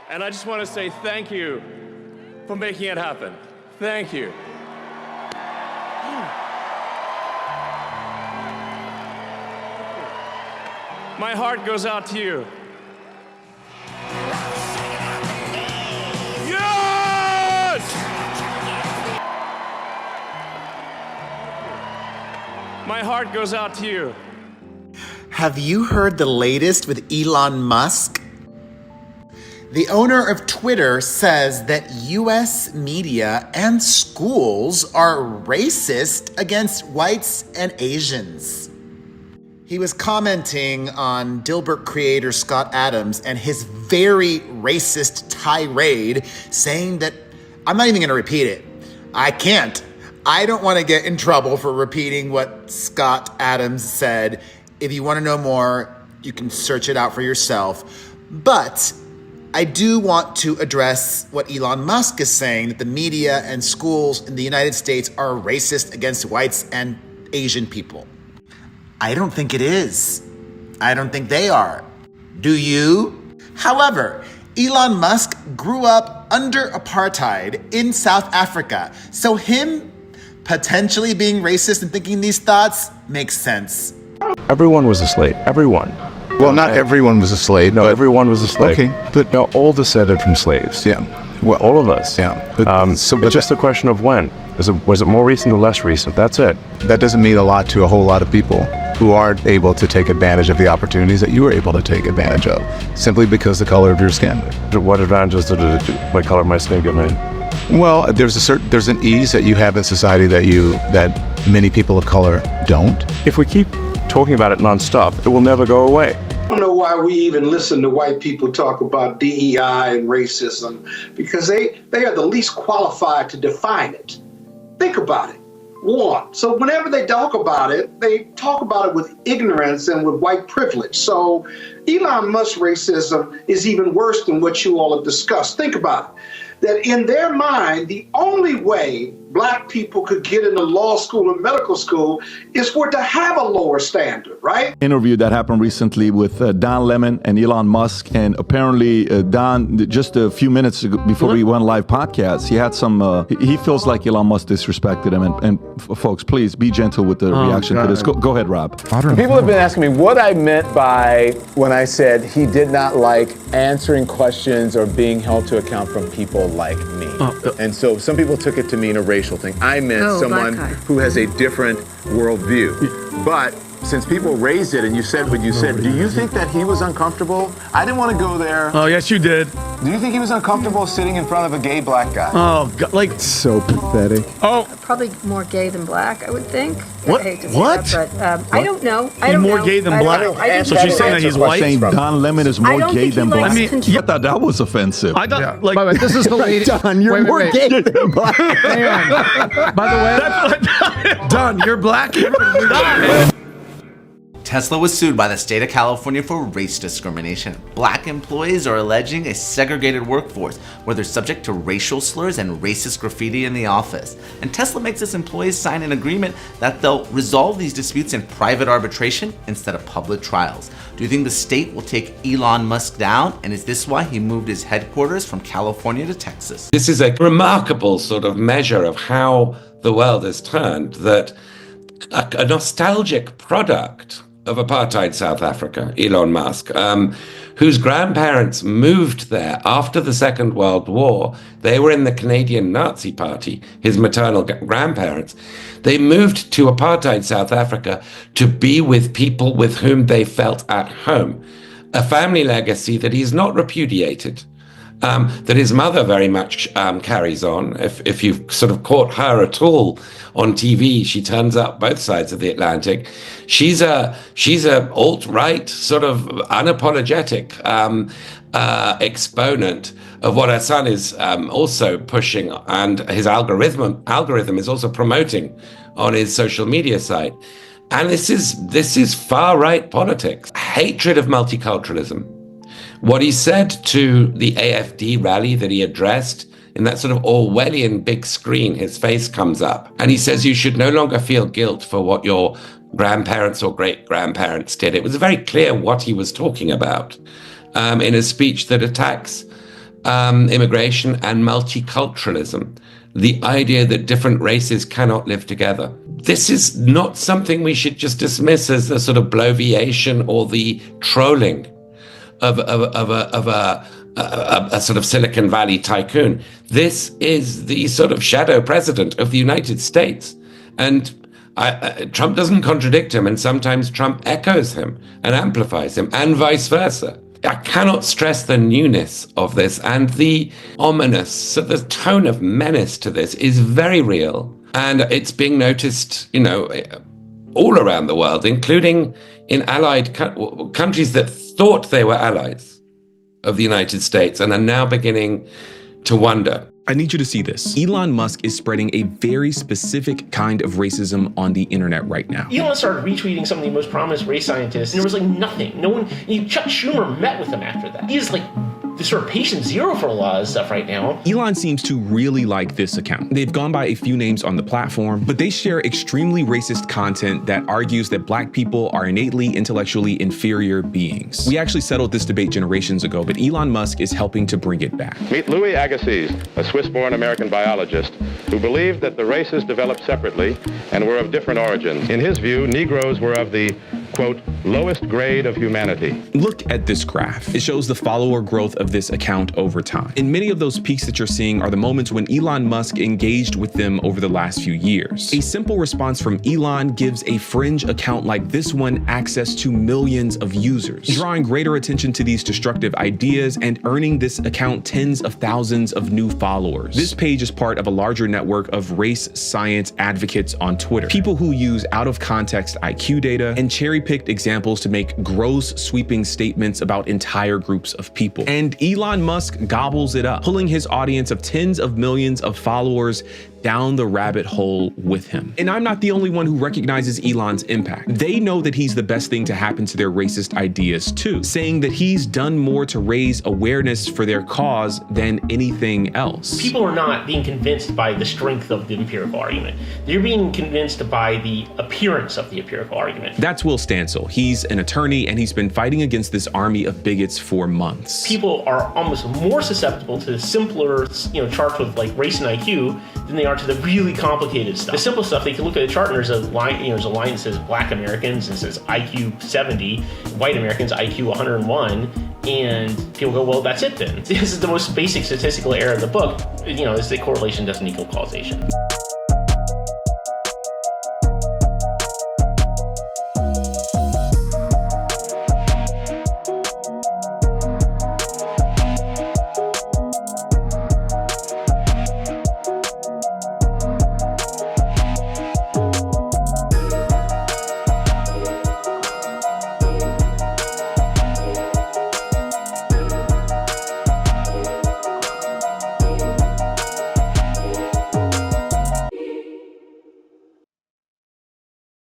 And I just want to say thank you for making it happen. Thank you. My heart goes out to you. Yes! My heart goes out to you. Have you heard the latest with Elon Musk? The owner of Twitter says that US media and schools are racist against whites and Asians. He was commenting on Dilbert creator Scott Adams and his very racist tirade, saying that, I'm not even going to repeat it. I can't. I don't want to get in trouble for repeating what Scott Adams said. If you want to know more, you can search it out for yourself. But I do want to address what Elon Musk is saying, that the media and schools in the United States are racist against whites and Asian people. I don't think it is. I don't think they are. Do you? However, Elon Musk grew up under apartheid in South Africa, so him potentially being racist and thinking these thoughts makes sense. Everyone was a slave. Everyone. Well, not everyone was a slave. No, everyone was a slave. Okay, but no, all descended from slaves. Yeah, well, all of us. Yeah, it's just a question of when. Was it more recent or less recent? That's it. That doesn't mean a lot to a whole lot of people who aren't able to take advantage of the opportunities that you were able to take advantage of, simply because the color of your skin. What advantages did my color of my skin give me? Well, there's an ease that you have in society that many people of color don't. If we keep talking about it nonstop, it will never go away. I don't know why we even listen to white people talk about DEI and racism, because they are the least qualified to define it. Think about it. One, so whenever they talk about it, they talk about it with ignorance and with white privilege. So Elon Musk racism is even worse than what you all have discussed. Think about it. That in their mind, the only way black people could get into law school and medical school is for it to have a lower standard, right? Interview that happened recently with Don Lemon and Elon Musk, and apparently Don, just a few minutes ago, before we went live podcast, he had some, he feels like Elon Musk disrespected him, and folks, please be gentle with the reaction to this. Go ahead, Rob. People have been asking me what I meant by when I said he did not like answering questions or being held to account from people like me. And so some people took it to mean a racial thing. I meant someone who has a different worldview. But since people raised it and you said what you said, do you think that he was uncomfortable? I didn't want to go there. Oh, yes, you did. Do you think he was uncomfortable sitting in front of a gay black guy? Oh, God, like... So pathetic. Oh. Probably more gay than black, I would think. What? I hate to say What? That, but I don't know. I He's don't more know. gay than I don't black? know. I think So she's saying that he's white? Saying Don Lemon is more gay than black. I mean, I thought that was offensive. I thought, like... Wait, this is the lady... Don, you're more gay than black. Hang on. By the way... Don, you're black? Tesla was sued by the state of California for race discrimination. Black employees are alleging a segregated workforce where they're subject to racial slurs and racist graffiti in the office. And Tesla makes its employees sign an agreement that they'll resolve these disputes in private arbitration instead of public trials. Do you think the state will take Elon Musk down? And is this why he moved his headquarters from California to Texas? This is a remarkable sort of measure of how the world has turned, that a nostalgic product of apartheid South Africa, Elon Musk, whose grandparents moved there after the Second World War. They were in the Canadian Nazi Party, his maternal grandparents. They moved to apartheid South Africa to be with people with whom they felt at home. A family legacy that he's not repudiated. That his mother very much carries on. If you've sort of caught her at all on TV, she turns up both sides of the Atlantic. She's a alt-right sort of unapologetic exponent of what her son is also pushing, and his algorithm is also promoting on his social media site. And this is far-right politics, hatred of multiculturalism. What he said to the AFD rally that he addressed in that sort of Orwellian big screen, his face comes up and he says, you should no longer feel guilt for what your grandparents or great-grandparents did. It was very clear what he was talking about in a speech that attacks immigration and multiculturalism. The idea that different races cannot live together. This is not something we should just dismiss as the sort of bloviation or the trolling of a sort of Silicon Valley tycoon. This is the sort of shadow president of the United States. And Trump doesn't contradict him, and sometimes Trump echoes him and amplifies him, and vice versa. I cannot stress the newness of this, and the ominous, so the tone of menace to this is very real. And it's being noticed, all around the world, including in allied countries that thought they were allies of the United States and are now beginning to wonder. I need you to see this. Elon Musk is spreading a very specific kind of racism on the internet right now. Elon started retweeting some of the most prominent race scientists, and there was nothing. No one, Chuck Schumer met with him after that. He is the sort of patient zero for a lot of stuff right now. Elon seems to really like this account. They've gone by a few names on the platform, but they share extremely racist content that argues that Black people are innately intellectually inferior beings. We actually settled this debate generations ago, but Elon Musk is helping to bring it back. Meet Louis Agassiz, a Swiss-born American biologist who believed that the races developed separately and were of different origins. In his view, Negroes were of the, quote, lowest grade of humanity. Look at this graph. It shows the follower growth of this account over time. And many of those peaks that you're seeing are the moments when Elon Musk engaged with them over the last few years. A simple response from Elon gives a fringe account like this one access to millions of users, drawing greater attention to these destructive ideas and earning this account tens of thousands of new followers. This page is part of a larger network of race science advocates on Twitter, people who use out of context IQ data and cherry-picked examples to make gross, sweeping statements about entire groups of people. And Elon Musk gobbles it up, pulling his audience of tens of millions of followers down the rabbit hole with him. And I'm not the only one who recognizes Elon's impact. They know that he's the best thing to happen to their racist ideas too, saying that he's done more to raise awareness for their cause than anything else. People are not being convinced by the strength of the empirical argument. They're being convinced by the appearance of the empirical argument. That's Will Stansel. He's an attorney and he's been fighting against this army of bigots for months. People are almost more susceptible to the simpler, charts with race and IQ than they are to the really complicated stuff. The simple stuff, they can look at the chart and there's a line, there's a line that says Black Americans and says IQ 70, white Americans IQ 101, and people go, well, that's it then. This is the most basic statistical error of the book, is the correlation doesn't equal causation.